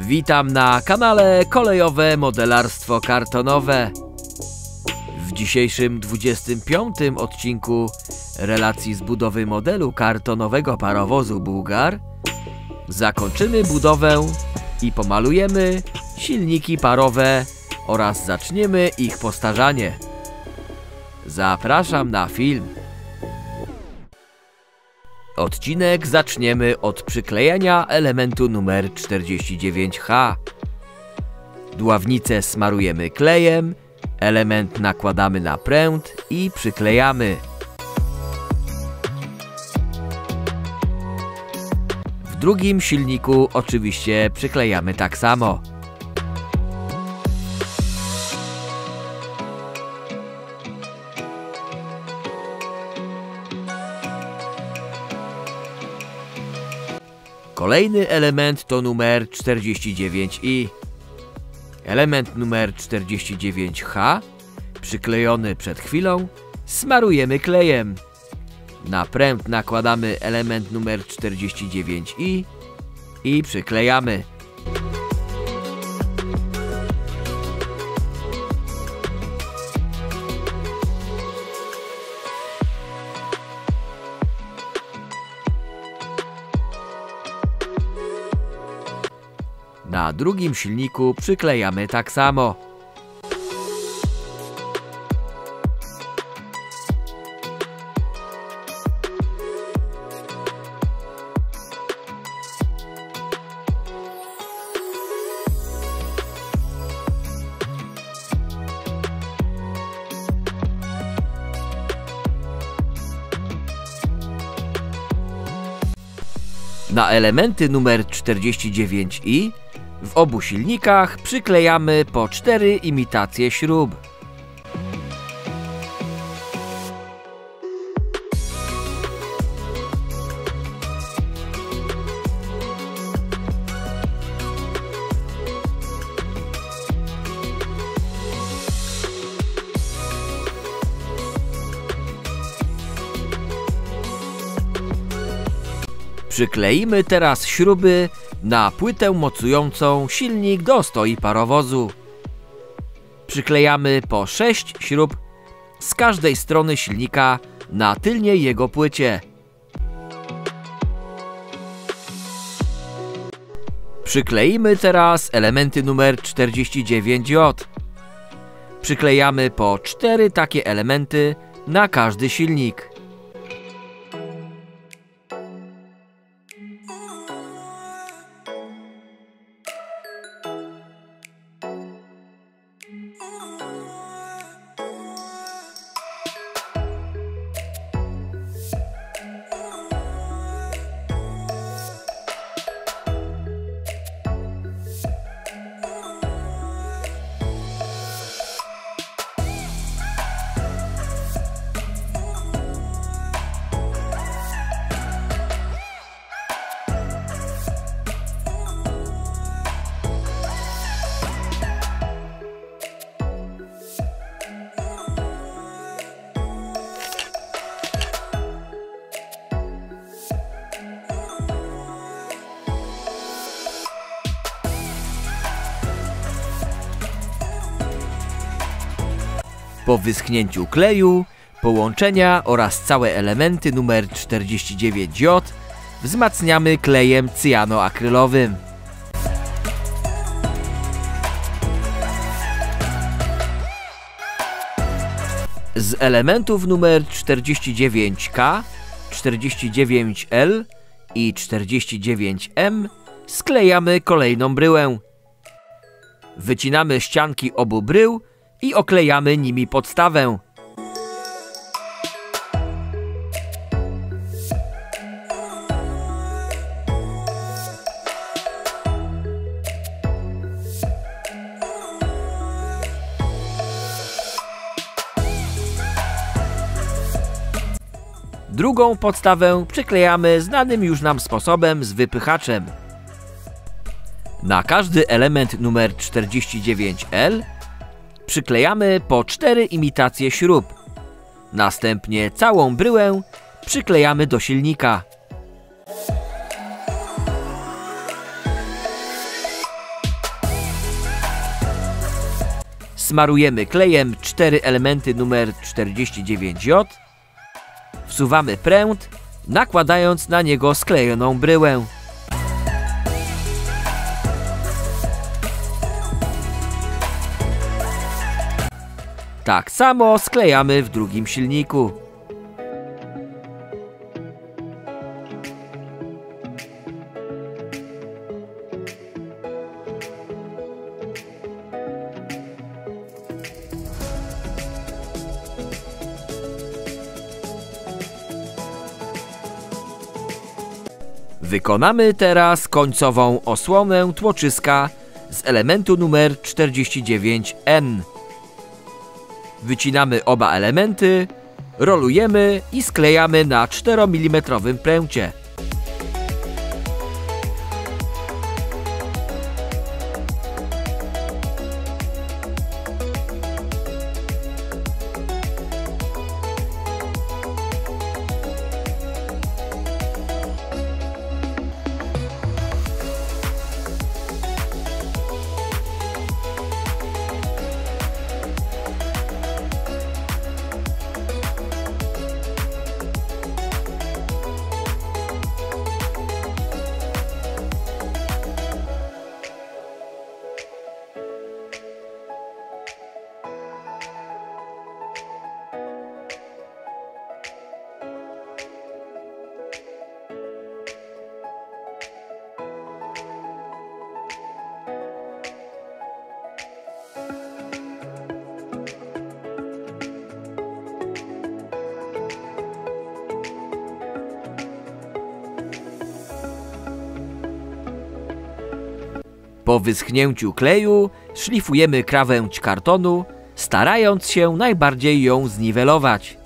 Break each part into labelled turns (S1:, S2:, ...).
S1: Witam na kanale Kolejowe Modelarstwo Kartonowe. W dzisiejszym 25. odcinku relacji z budowy modelu kartonowego parowozu Bułgar zakończymy budowę i pomalujemy silniki parowe oraz zaczniemy ich postarzanie. Zapraszam na film. Odcinek zaczniemy od przyklejenia elementu numer 49H. Dławnicę smarujemy klejem, element nakładamy na pręt i przyklejamy. W drugim silniku oczywiście przyklejamy tak samo. Kolejny element to numer 49i. Element numer 49H, przyklejony przed chwilą, smarujemy klejem. Na pręt nakładamy element numer 49i i przyklejamy. Na drugim silniku przyklejamy tak samo. Na elementy numer 49i w obu silnikach przyklejamy po 4 imitacje śrub. Przykleimy teraz śruby na płytę mocującą silnik do stoi parowozu. Przyklejamy po 6 śrub z każdej strony silnika na tylnej jego płycie. Przykleimy teraz elementy numer 49J. Przyklejamy po 4 takie elementy na każdy silnik. Po wyschnięciu kleju, połączenia oraz całe elementy numer 49J wzmacniamy klejem cyjanoakrylowym. Z elementów numer 49K, 49L i 49M sklejamy kolejną bryłę. Wycinamy ścianki obu brył i oklejamy nimi podstawę. Drugą podstawę przyklejamy znanym już nam sposobem z wypychaczem. Na każdy element numer 49L przyklejamy po 4 imitacje śrub. Następnie całą bryłę przyklejamy do silnika. Smarujemy klejem 4 elementy numer 49J. Wsuwamy pręt, nakładając na niego sklejoną bryłę. Tak samo sklejamy w drugim silniku. Wykonamy teraz końcową osłonę tłoczyska z elementu numer 49N. Wycinamy oba elementy, rolujemy i sklejamy na 4 mm pręcie. Po wyschnięciu kleju szlifujemy krawędź kartonu, starając się najbardziej ją zniwelować.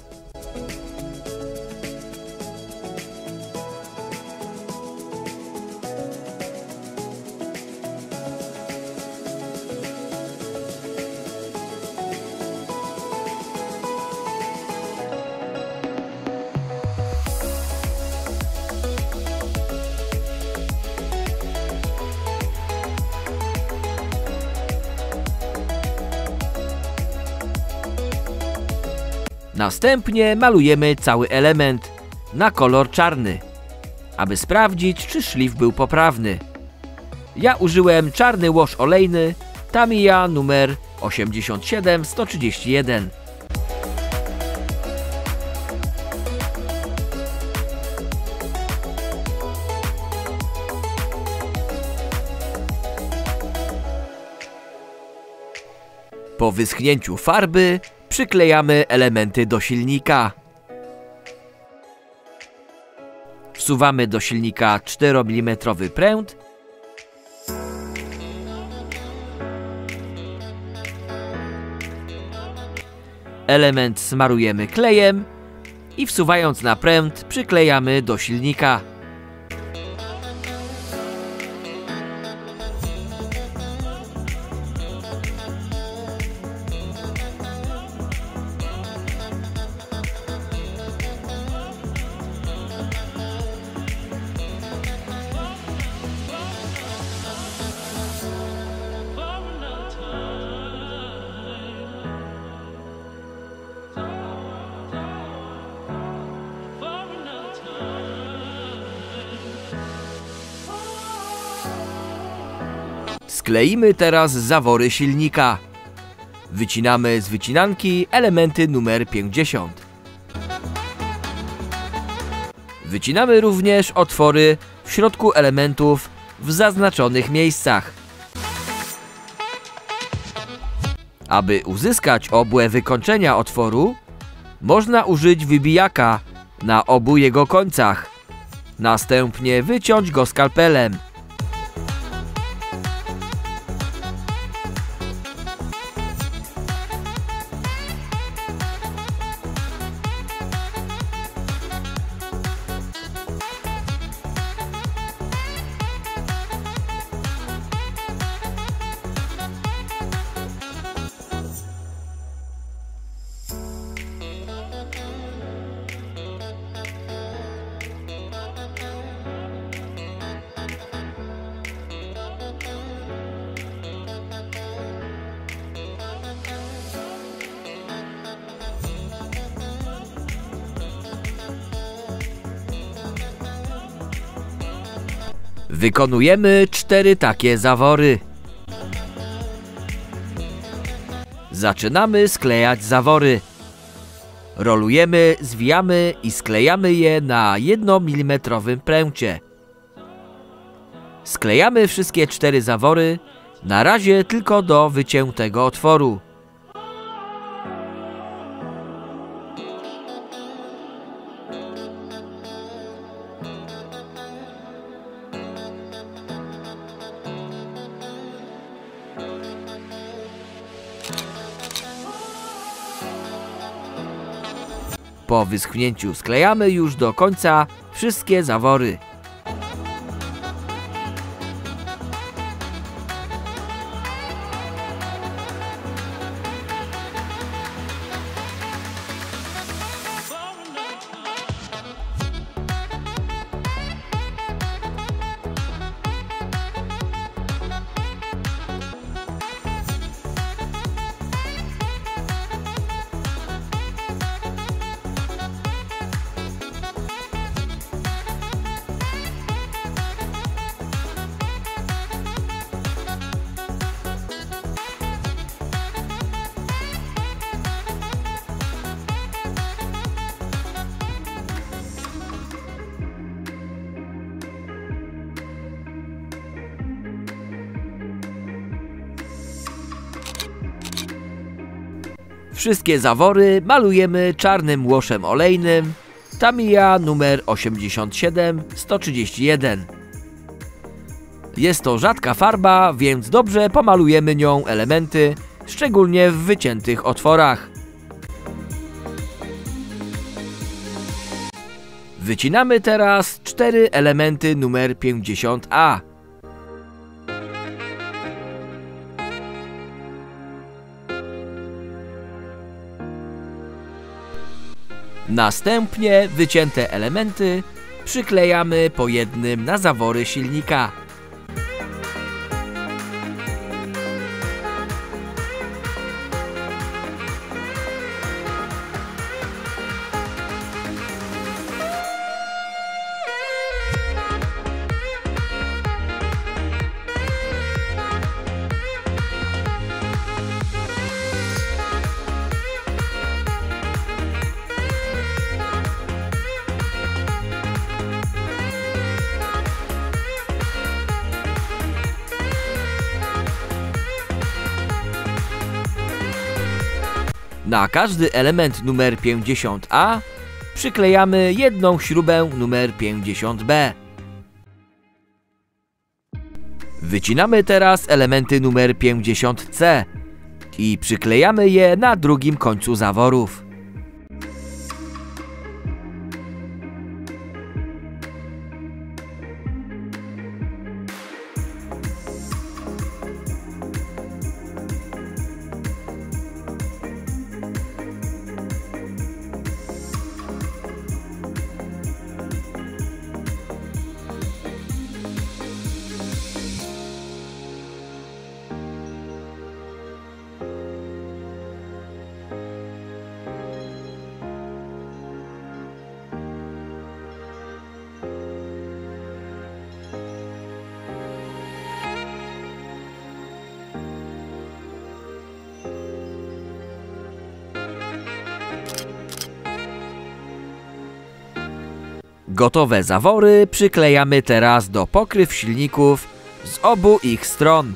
S1: Następnie malujemy cały element na kolor czarny, aby sprawdzić, czy szlif był poprawny. Ja użyłem czarny łoż olejny Tamiya numer 87131. Po wyschnięciu farby przyklejamy elementy do silnika. Wsuwamy do silnika 4 mm pręt. Element smarujemy klejem i wsuwając na pręt przyklejamy do silnika. Skleimy teraz zawory silnika. Wycinamy z wycinanki elementy numer 50. Wycinamy również otwory w środku elementów w zaznaczonych miejscach. Aby uzyskać obłe wykończenia otworu, można użyć wybijaka na obu jego końcach. Następnie wyciąć go skalpelem. Wykonujemy 4 takie zawory. Zaczynamy sklejać zawory. Rolujemy, zwijamy i sklejamy je na 1 mm pręcie. Sklejamy wszystkie 4 zawory, na razie tylko do wyciętego otworu. Po wyschnięciu sklejamy już do końca wszystkie zawory. Wszystkie zawory malujemy czarnym łoszem olejnym Tamiya numer 87131. Jest to rzadka farba, więc dobrze pomalujemy nią elementy, szczególnie w wyciętych otworach. Wycinamy teraz 4 elementy numer 50A. Następnie wycięte elementy przyklejamy po jednym na zawory silnika. Na każdy element numer 50A przyklejamy jedną śrubę numer 50B. Wycinamy teraz elementy numer 50C i przyklejamy je na drugim końcu zaworów. Gotowe zawory przyklejamy teraz do pokryw silników z obu ich stron.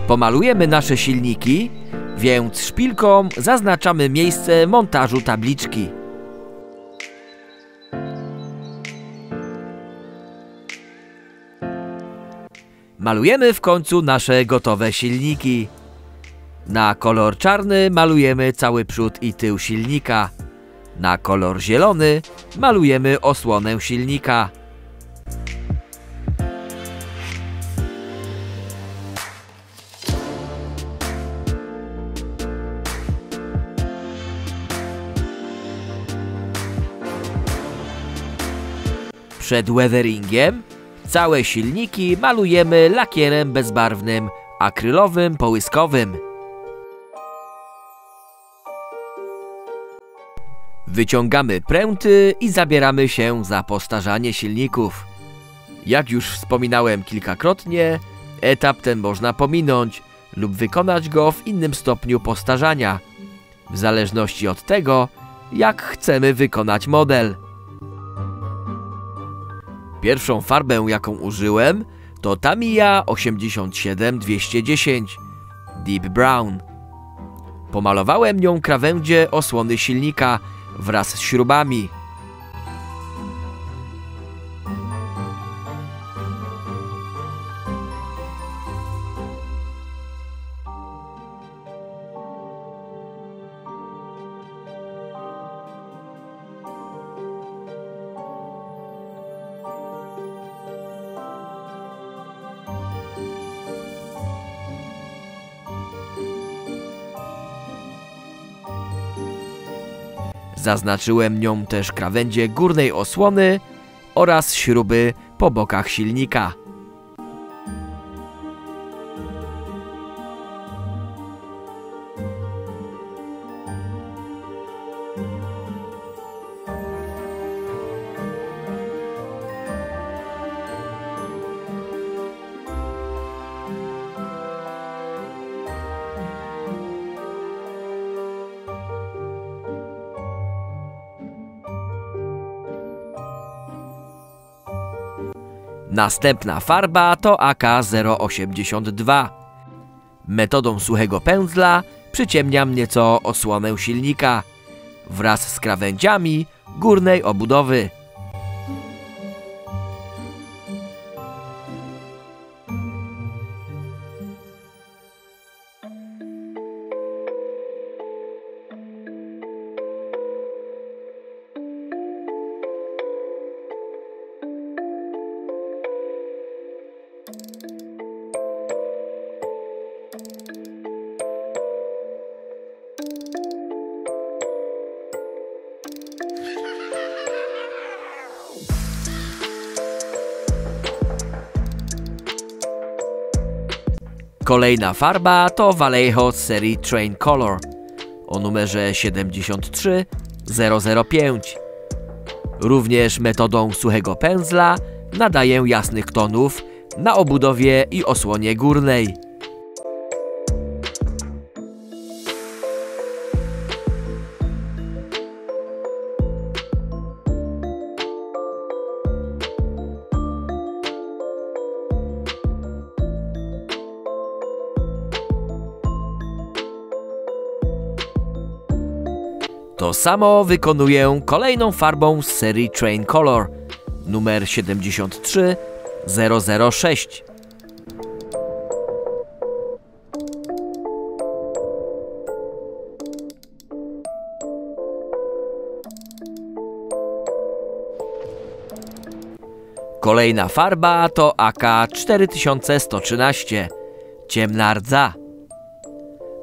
S1: Pomalujemy nasze silniki, więc szpilką zaznaczamy miejsce montażu tabliczki. Malujemy w końcu nasze gotowe silniki. Na kolor czarny malujemy cały przód i tył silnika. Na kolor zielony malujemy osłonę silnika. Przed weatheringiem całe silniki malujemy lakierem bezbarwnym, akrylowym, połyskowym. Wyciągamy pręty i zabieramy się za postarzanie silników. Jak już wspominałem kilkakrotnie, etap ten można pominąć lub wykonać go w innym stopniu postarzania, w zależności od tego, jak chcemy wykonać model. Pierwszą farbę, jaką użyłem, to Tamiya 87210 Deep Brown. Pomalowałem nią krawędzie osłony silnika wraz z śrubami. Zaznaczyłem nią też krawędzie górnej osłony oraz śruby po bokach silnika. Następna farba to AK-082. Metodą suchego pędzla przyciemniam nieco osłonę silnika wraz z krawędziami górnej obudowy. Kolejna farba to Vallejo z serii Train Color o numerze 73005. Również metodą suchego pędzla nadaję jasnych tonów na obudowie i osłonie górnej. To samo wykonuję kolejną farbą z serii Train Color numer 73006. Kolejna farba to AK-4113 ciemna rdza.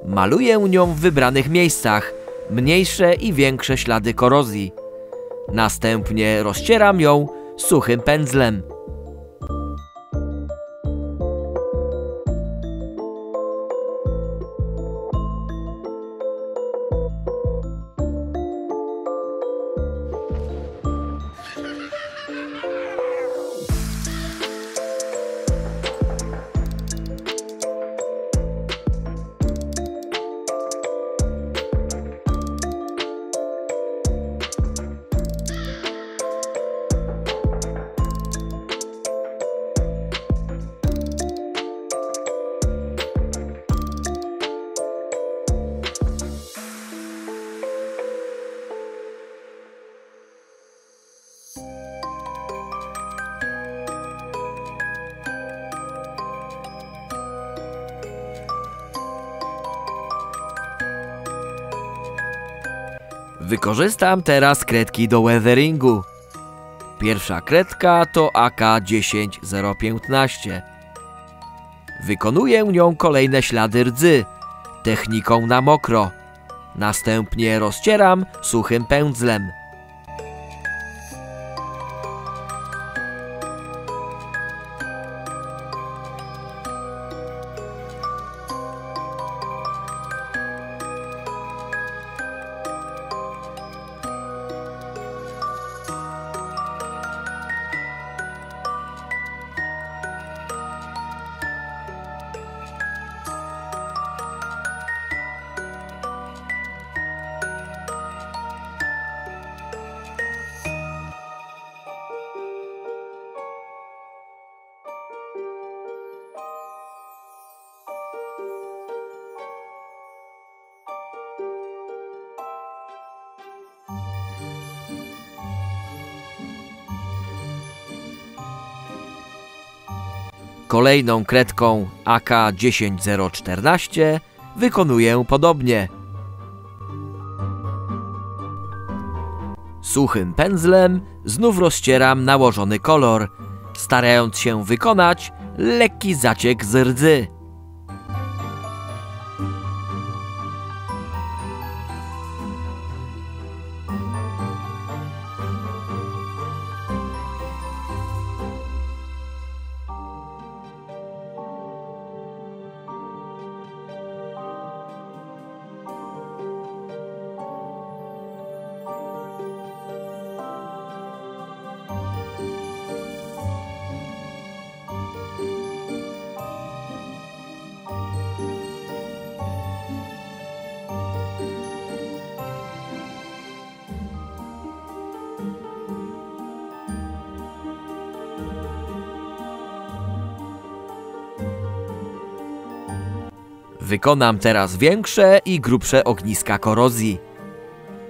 S1: Maluję nią w wybranych miejscach mniejsze i większe ślady korozji. Następnie rozcieram ją suchym pędzlem. Wykorzystam teraz kredki do weatheringu. Pierwsza kredka to AK-10015. Wykonuję nią kolejne ślady rdzy, techniką na mokro. Następnie rozcieram suchym pędzlem. Kolejną kredką AK-10014 wykonuję podobnie. Suchym pędzlem znów rozcieram nałożony kolor, starając się wykonać lekki zaciek z rdzy. Wykonam teraz większe i grubsze ogniska korozji.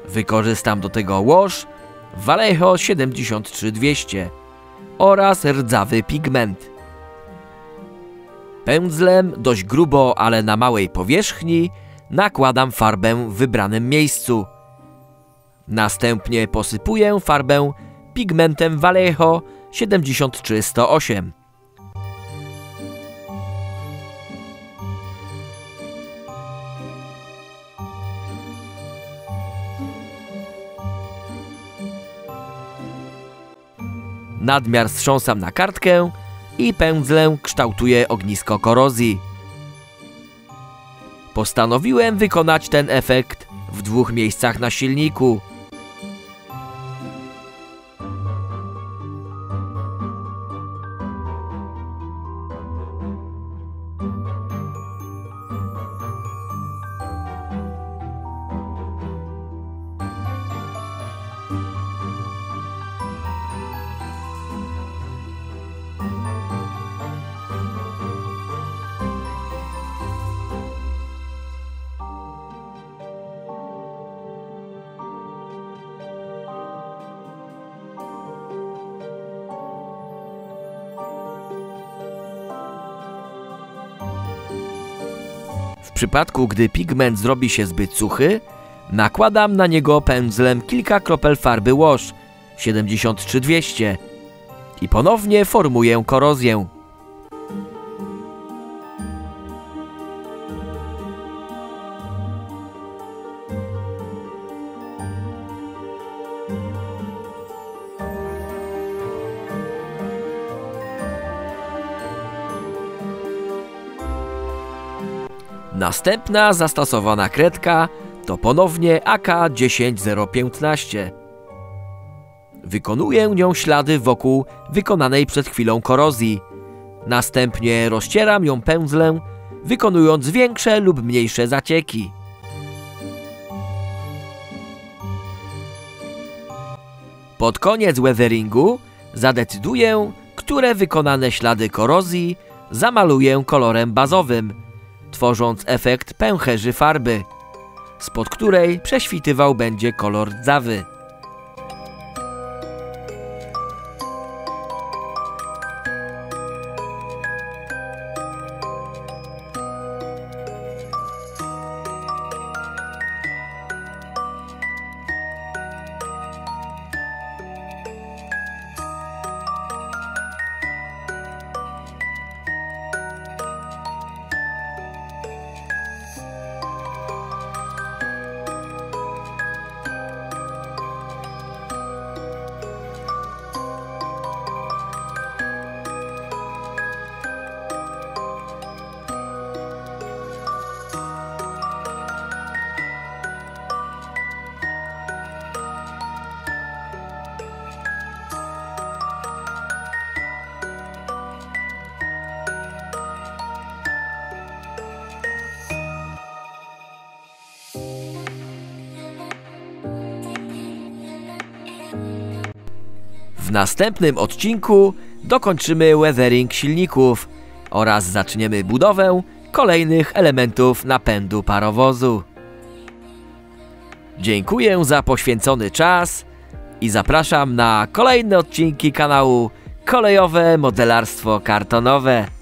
S1: Wykorzystam do tego łoż Vallejo 73200 oraz rdzawy pigment. Pędzlem dość grubo, ale na małej powierzchni nakładam farbę w wybranym miejscu. Następnie posypuję farbę pigmentem Vallejo 73108. Nadmiar strząsam na kartkę i pędzlem kształtuję ognisko korozji. Postanowiłem wykonać ten efekt w dwóch miejscach na silniku. W przypadku, gdy pigment zrobi się zbyt suchy, nakładam na niego pędzlem kilka kropel farby łoż 73200 i ponownie formuję korozję. Następna zastosowana kredka to ponownie AK-10015. Wykonuję nią ślady wokół wykonanej przed chwilą korozji. Następnie rozcieram ją pędzlem, wykonując większe lub mniejsze zacieki. Pod koniec weatheringu zadecyduję, które wykonane ślady korozji zamaluję kolorem bazowym, tworząc efekt pęcherzy farby, spod której prześwitywał będzie kolor rdzawy. W następnym odcinku dokończymy weathering silników oraz zaczniemy budowę kolejnych elementów napędu parowozu. Dziękuję za poświęcony czas i zapraszam na kolejne odcinki kanału Kolejowe Modelarstwo Kartonowe.